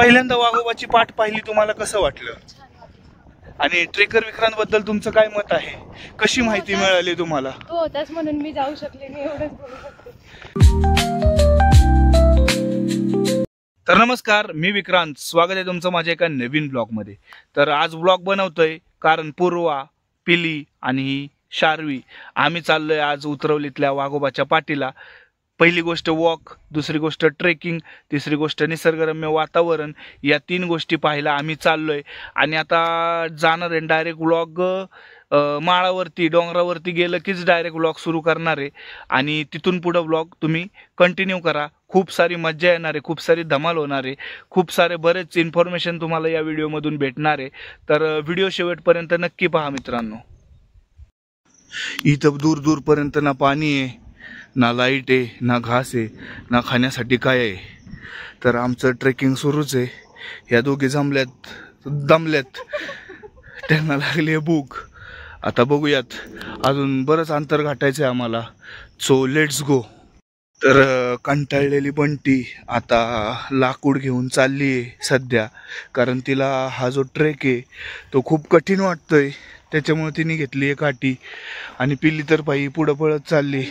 पहिल्यांदा वाघोबाची पाठ पाहिली तुम्हाला कसं वाटलं? आणि ट्रेकर विक्रांतबद्दल तुमचं काय मत आहे? कशी माहिती मिळाली तुम्हाला? हो, त्याच म्हणून मी जाऊ शकले नाही, एवढंच बोलू शकते. तर नमस्कार, मी विक्रांत. स्वागत आहे तुमचं माझ्या एका नवीन ब्लॉगमध्ये. तर आज ब्लॉग बनवतोय कारण पूर्वा, पिली आणि शार्वी आम्ही चाललोय आज उतरवलीतल्या वाघोबाच्या पाठीला. पहिली गोष्ट वॉक, दुसरी गोष्ट ट्रेकिंग, तिसरी गोष्ट निसर्गरम्य वातावरण. या 3 गोष्टी पाहायला आम्ही चाललोय. आणि आता जाणार आहे डायरेक्ट व्लॉग. माळावरती डोंगरावरती गेलं कीच डायरेक्ट व्लॉग सुरू करणार आहे आणि तिथून पुढं व्लॉग तुम्ही कंटिन्यू करा. खूप सारी मज्जा येणार आहे, खूप सारी धमाल होणार आहे, खूप सारे बरेच इन्फॉर्मेशन तुम्हाला या व्हिडिओमधून भेटणार आहे. तर व्हिडिओ शेवटपर्यंत नक्की पहा मित्रांनो. इथं दूर दूरपर्यंत ना पाणी आहे, ना लाईट आहे, ना घास आहे, ना खाण्यासाठी काय आहे. तर आमचं ट्रेकिंग सुरूच आहे. ह्या दोघे दमल्यात, त्यांना लागली भूक. आता बघूयात, अजून बरंच अंतर गाठायचं आहे आम्हाला. So let's go. तर कंटाळलेली बंटी आता लाकूड घेऊन चालली आहे सध्या, कारण तिला हा जो ट्रेक आहे तो खूप कठीण वाटतोय. त्याच्यामुळे तिने घेतली आहे काठी. आणि पिल्ली तर बाई पुढं पळत चालली.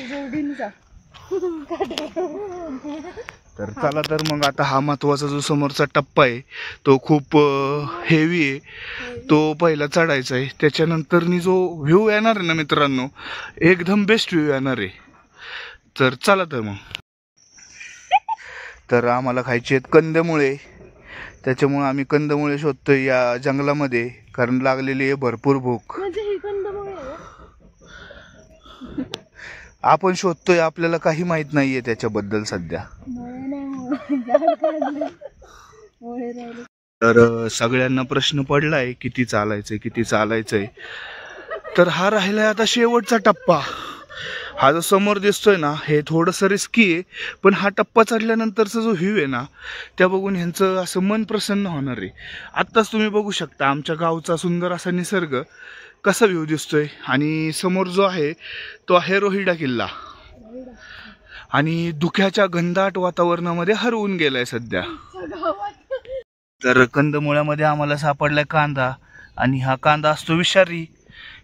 तर चला, तर मग आता हा महत्वाचा जो समोरचा टप्पा आहे तो खूप हेवी आहे, तो पहिला चढायचा आहे. त्याच्यानंतर जो व्ह्यू येणार आहे ना मित्रांनो, एकदम बेस्ट व्ह्यू येणार आहे. तर चला, तर मग तर आम्हाला खायचे आहेत कंदमुळे. त्याच्यामुळे आम्ही कंदमुळे शोधतोय या जंगलामध्ये, कारण लागलेली आहे भरपूर भूक. आपण शोधतोय, आपल्याला काही माहित नाहीये त्याच्याबद्दल सध्या. तर सगळ्यांना प्रश्न पडलाय किती चालायचंय. तर हा राहिलाय आता शेवटचा टप्पा. हा जो समोर दिसतोय ना, हे थोडंसं रिस्की आहे, पण हा टप्पा चढल्यानंतरचा जो व्ह्यू आहे ना, त्या बघून ह्यांचं असं मन प्रसन्न होणार आहे. आत्ताच तुम्ही बघू शकता आमच्या गावचा सुंदर असा निसर्ग कसा व्ह्यू दिसतोय. आणि समोर जो आहे तो आहे रोहिडा किल्ला. आणि धुक्याच्या घनदाट वातावरणामध्ये हरवून गेलाय सध्या. तर कंदमुळ्यामध्ये आम्हाला सापडलाय कांदा. आणि हा कांदा असतो विषारी,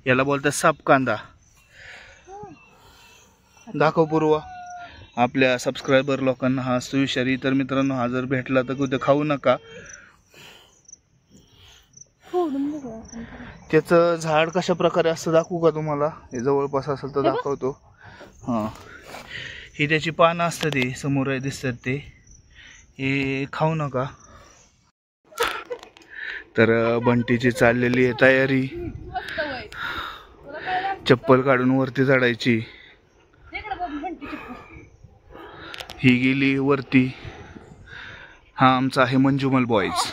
याला बोलतात साप कांदा. दाखव पूर्वा आपल्या सबस्क्रायबर लोकांना. हा असतो विषारी. तर मित्रांनो, हा जर भेटला तर कुठे खाऊ नका. त्याचं झाड कशा प्रकारे असतं दाखवू का तुम्हाला? हे जवळपास असेल तर दाखवतो. हां, ही त्याची पानं असतात, ते समोर दिसतात, ते हे खाऊ नका. तर बंटीची चाललेली आहे तयारी. चप्पल काढून वरती चढायची. ही गेली वरती. हा आमचा आहे मंजुमल बॉयज.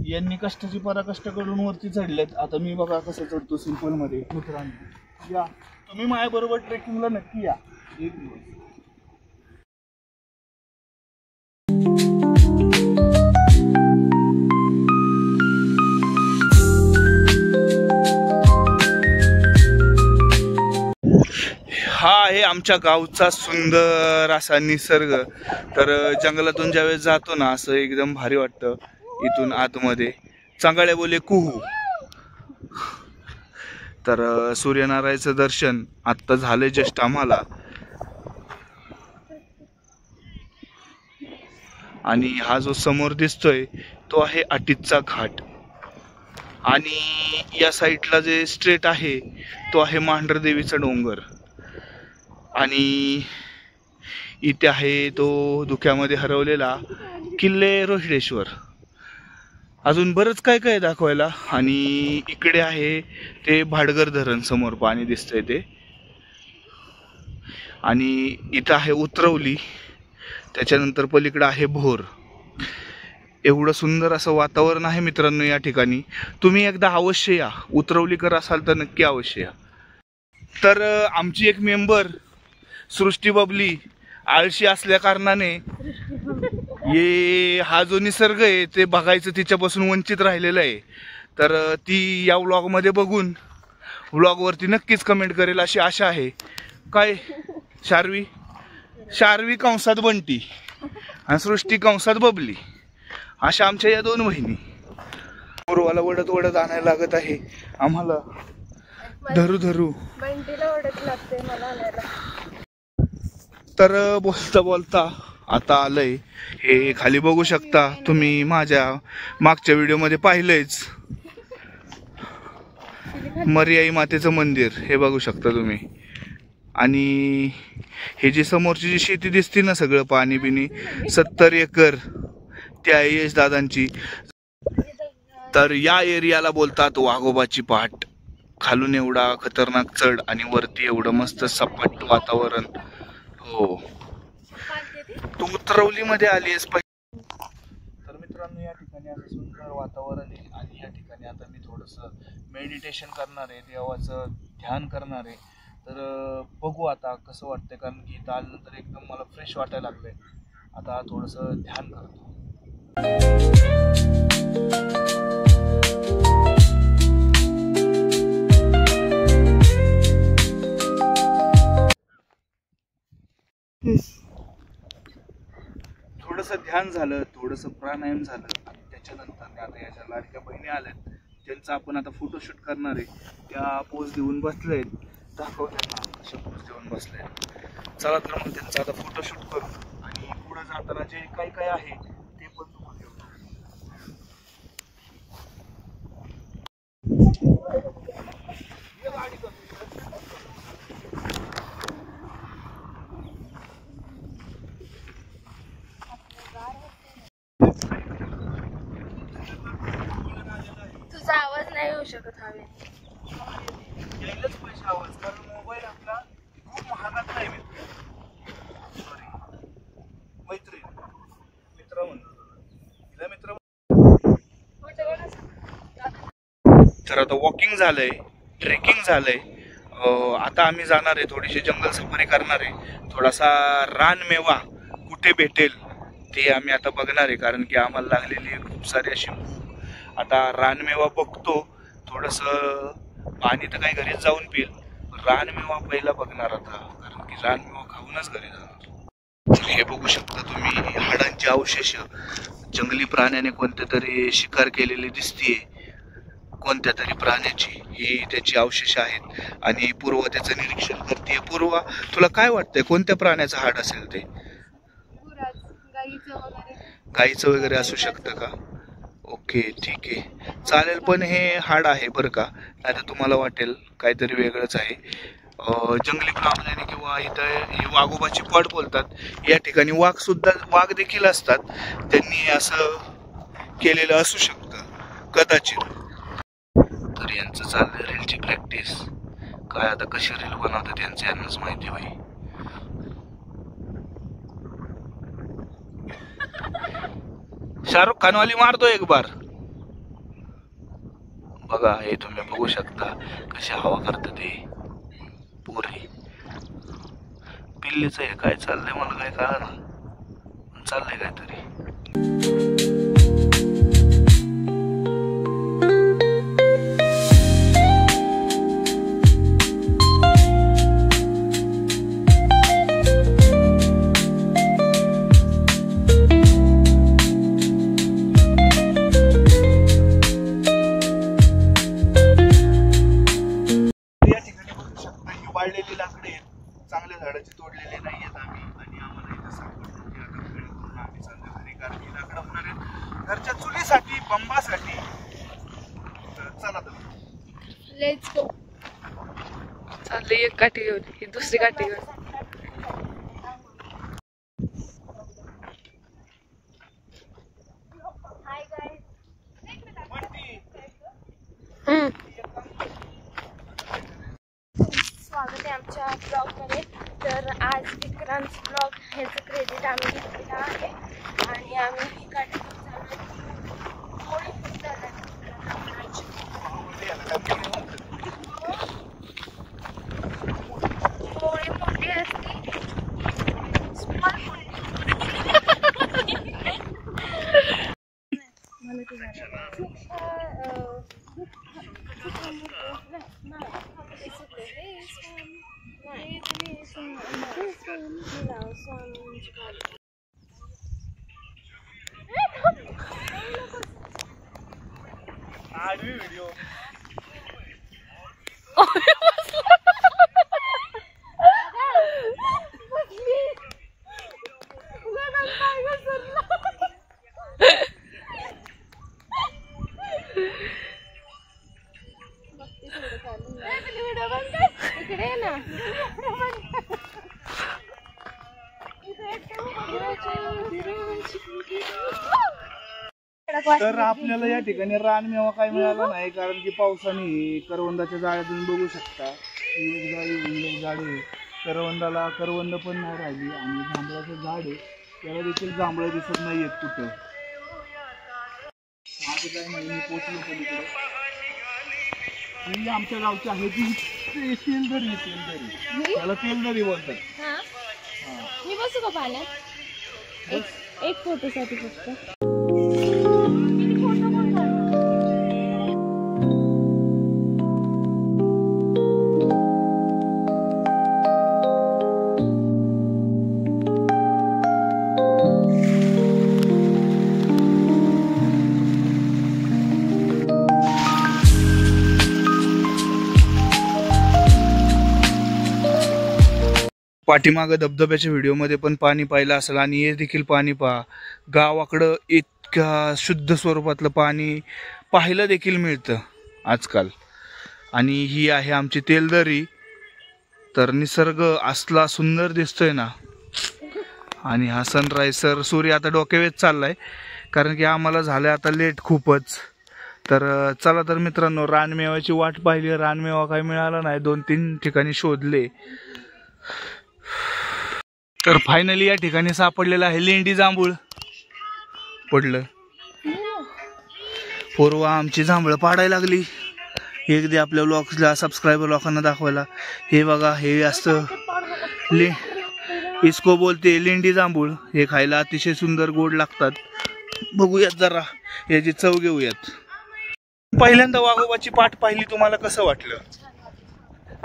यांनी कष्टाची पराकष्ट करून वरती चढलेत. आता मी बघा कसं चढतो सिंपल मध्ये. मित्रांनो या, तुम्ही माझ्या बरोबर ट्रेकिंगला नक्की या एक दिवस. हा आहे आमच्या गावचा सुंदर असा निसर्ग. तर जंगलातून ज्यावेळेस जातो ना, असं एकदम भारी वाटतं. इथून आतमध्ये चांगल्या बोले कुहू. तर सूर्यनारायणचं दर्शन आत्ता झालंय जस्ट आम्हाला. आणि हा जो समोर दिसतोय तो आहे अटीतचा घाट. आणि या साईडला जे स्ट्रेट आहे तो आहे मांढरदेवीचा डोंगर. आणि इथे आहे तो धुक्यामध्ये हरवलेला किल्ले रोहिडेश्वर. अजून बरंच काय काय दाखवायला. आणि इकडे आहे ते भाडगर धरण, समोर पाणी दिसतंय ते. आणि इथं आहे उतरवली. त्याच्यानंतर पलीकडे आहे भोर. एवढं सुंदर असं वातावरण आहे मित्रांनो या ठिकाणी. तुम्ही एकदा अवश्य या. उतरवलीकर असाल तर नक्की अवश्य या. तर आमची एक मेंबर सृष्टी बबली आळशी असल्या कारणाने हा जो निसर्ग आहे ते बघायचं तिच्यापासून वंचित राहिलेलं आहे. तर ती या व्लॉगमध्ये बघून व्लॉगवरती नक्कीच कमेंट करेल अशी आशा आहे. काय शार्वी, शार्वी कंसात बंटी आणि सृष्टी कंसात बबली, अशा आमच्या या दोन बहिणी. पूर्वाला वडत वडत आणायला लागत आहे आम्हाला, धरू धरू. बंटीला ओढत लागते मला आणायला. तर बोलता बोलता आता आलंय हे खाली बघू शकता तुम्ही, माझ्या मागच्या व्हिडिओ मध्ये पाहिलंच, मर्याई मातेचं मंदिर हे बघू शकता तुम्ही. आणि हे जी समोरची जी शेती दिसते ना, सगळं पाणी बिनी 70 एकर त्या यश दादांची. तर या एरियाला बोलतात वाघोबाची पहाट. खालून एवढा खतरनाक चढ आणि वरती एवढं मस्त सपाट वातावरण. हो, तू उतरवली मध्ये आलीस. तर मित्रांनो, या ठिकाणी असं सुंदर वातावरण आहे आणि या ठिकाणी आता मी थोडंसं मेडिटेशन करणार आहे, देवाचं ध्यान करणार आहे. तर बघू आता कसं वाटतंय, कारण की इथं आल्यानंतर एकदम मला फ्रेश वाटायला लागलंय. आता थोडंसं ध्यान करतो. थोडंसं ध्यान झालं, थोडंसं प्राणायाम झालं आणि त्याच्यानंतर आता याच्या लाडक्या बहिणी आल्यात, त्यांचा आपण आता फोटोशूट करणार आहे. त्या पोज देऊन बसलेत, दाखवतात ना कशा पोज देऊन बसलेत. चला तर मग त्यांचा आता फोटोशूट करू आणि पुढे जाताना जे काही काय आहे ते पण तुम्हाला घेऊन. तुझा आवाज नाही येऊ शकत हवेत. यायलाच पाहिजे आवाज, कारण मोबाईल आपला खूप महागात नाही मिळतो. सॉरी मैत्रीण, मित्र म्हणतो तिला, मित्र. तर आता वॉकिंग झालंय, ट्रेकिंग झालंय. आता आम्ही जाणार आहे, थोडीशी जंगल सफारी करणार आहे. थोडासा रानमेवा कुठे भेटेल ते आम्ही आता बघणार आहे, कारण की आम्हाला लागलेली खूप सारी अशी भूक. आता रानमेवा बघतो, थोडंसं पाणी तर काही घरीच जाऊन पिईल, रानमेवा पहिला बघणार आता, कारण की रानमेवा खाऊनच घरी जाणार. हे बघू शकता तुम्ही, हाडांची अवशेष जंगली प्राण्याने कोणत्या तरी शिकार केलेली दिसतीये, कोणत्या तरी प्राण्याची ही त्याची अवशेष आहेत. आणि पूर्व त्याचं निरीक्षण करते. पूर्वा, तुला काय वाटतंय कोणत्या प्राण्याचं हाड असेल ते? गाईचं वगैरे असू शकतं का? ओके, ठीक आहे, चालेल. पण हे हाड आहे बरं का, नाही तर तुम्हाला वाटेल काहीतरी वेगळंच आहे. जंगली प्राण्याने किंवा इथं हे वाघोबाची पड बोलतात, या ठिकाणी वाघ देखील असतात, त्यांनी असं केलेलं असू शकतं कदाचित. तर यांचं चाललंय रीलची प्रॅक्टिस. काय आता कशी रील बनवतात त्यांचं यांनाच माहिती होई. शाहरुख खान वाली मारतो एक बार. बघा, हे तुम्ही बघू शकता कशी हवा करतात ते पोरी. पिल्लीचं हे काय चाललंय मला काय कळेना, चाललंय काहीतरी. वाळलेली लाकडे चांगल्या झाडाची तोडलेले नाही आहेत आम्ही, आणि आम्हाला इथं सापडलं की आता वेळ करून आम्ही चाललो घरी, कारण की लाकडं होणार आहेत घरच्या चुलीसाठी, बंबासाठी. तर चला तर लेट्स गो. चालली एक काठी घेऊन, ही दुसरी काठी घेऊन. हाय गाईज, स्वागत आहे आमच्या ब्लॉगमध्ये. तर आज विक्रांत ब्लॉग ह्याचं क्रेडिट आम्ही घेतलेलं आहे आणि आम्ही ही गाडी पोळी मोठी असती, स्मॉल पोळी. आडवी व्हिडिओ. तर आपल्याला या ठिकाणी रानमेवा काय मिळाला नाही, कारण की पावसाने करवंदाच्या जाळ्यातून बघू शकता एक झाड आहे. करवंदाला करवंद पण नाही राहिली आणि जांभळाचं झाड आहे त्याला देखील जांभळं दिसत नाहीयेत कुठं. माझं काय नाही, मी पोचलो पलीकडे. ही आमच्या गावची आहे ती तेलदरी. त्याला तेलदरी बोलतात. मी बसू का पाण्यात एक फोटोसाठी फक्त. पाठीमागं धबधब्याच्या व्हिडिओमध्ये पण पाणी पाहिलं असेल आणि हे देखील पाणी पहा. गावाकडं इतक्या शुद्ध स्वरूपातलं पाणी पाहायला देखील मिळतं आजकाल. आणि ही आहे आमची तेलदरी. तर निसर्ग असला सुंदर दिसतोय ना. आणि हा सनरायझर सूर्य आता डोक्यावेत चाललाय, कारण की आम्हाला झालं आता लेट खूपच. तर चला तर मित्रांनो, रानमेवाची वाट पाहिली, रानमेवा काही मिळाला नाही. 2-3 ठिकाणी शोधले, तर फायनली या ठिकाणी सापडलेलं आहे लेंडी जांभूळ. पडलं. पूर्वा आमची जांभळं पाडायला लागली. एक दे आपल्या ब्लॉगला सबस्क्रायबर लोकांना दाखवायला. हे बघा, हे असतं इसको बोलते लेंडी जांभूळ. हे खायला अतिशय सुंदर गोड लागतात. बघूयात जरा याची चव घेऊयात. पहिल्यांदा वाघोबाची पाठ पाहिली, तुम्हाला कसं वाटलं?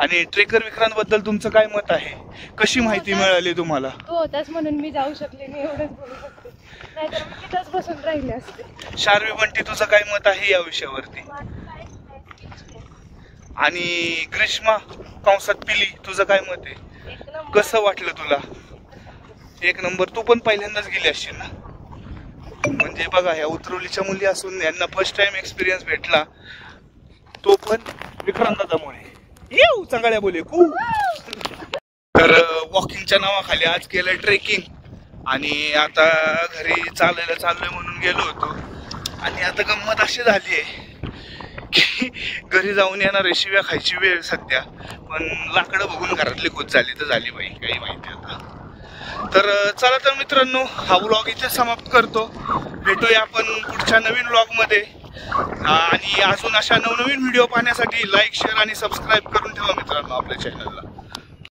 आणि ट्रेकर विक्रांत बद्दल तुमचं काय मत आहे? कशी माहिती मिळाली तुम्हाला? तू होतास म्हणून मी जाऊ शकले नाही, एवढंच बोलू शकते, नाहीतर मी तिथंच बसून राहिले असते. शार्वी बंटी, तुझं काय मत आहे या विषयावरती? आणि ग्रीष्मा कंसात पिली, तुझं काय मत आहे? कसं वाटलं तुला? 1 नंबर. तू पण पहिल्यांदाच गेली असशील ना? म्हणजे बघा, ह्या उतरवलीच्या मुली असून यांना फर्स्ट टाइम एक्सपिरियन्स भेटला, तो पण विक्रांतामुळे. येऊ चांगल्या बोले कू. तर वॉकिंगच्या नावाखाली आज केलं ट्रेकिंग, आणि आता घरी चालायला चाललोय म्हणून गेलो होतो. आणि आता गंमत अशी झाली आहे की घरी जाऊन येणार शिव्या खायची वेळ सध्या, पण लाकडं बघून घरातली खुश झाली तर झाली बाई, काही माहिती आता. तर चला तर मित्रांनो, हा व्लॉग इथे समाप्त करतो. भेटूया आपण पुढच्या नवीन व्लॉगमध्ये. आणि अजून अशा नवनवीन व्हिडिओ पाहण्यासाठी लाईक, शेअर आणि सबस्क्राईब करून ठेवा मित्रांनो आपल्या चॅनलला.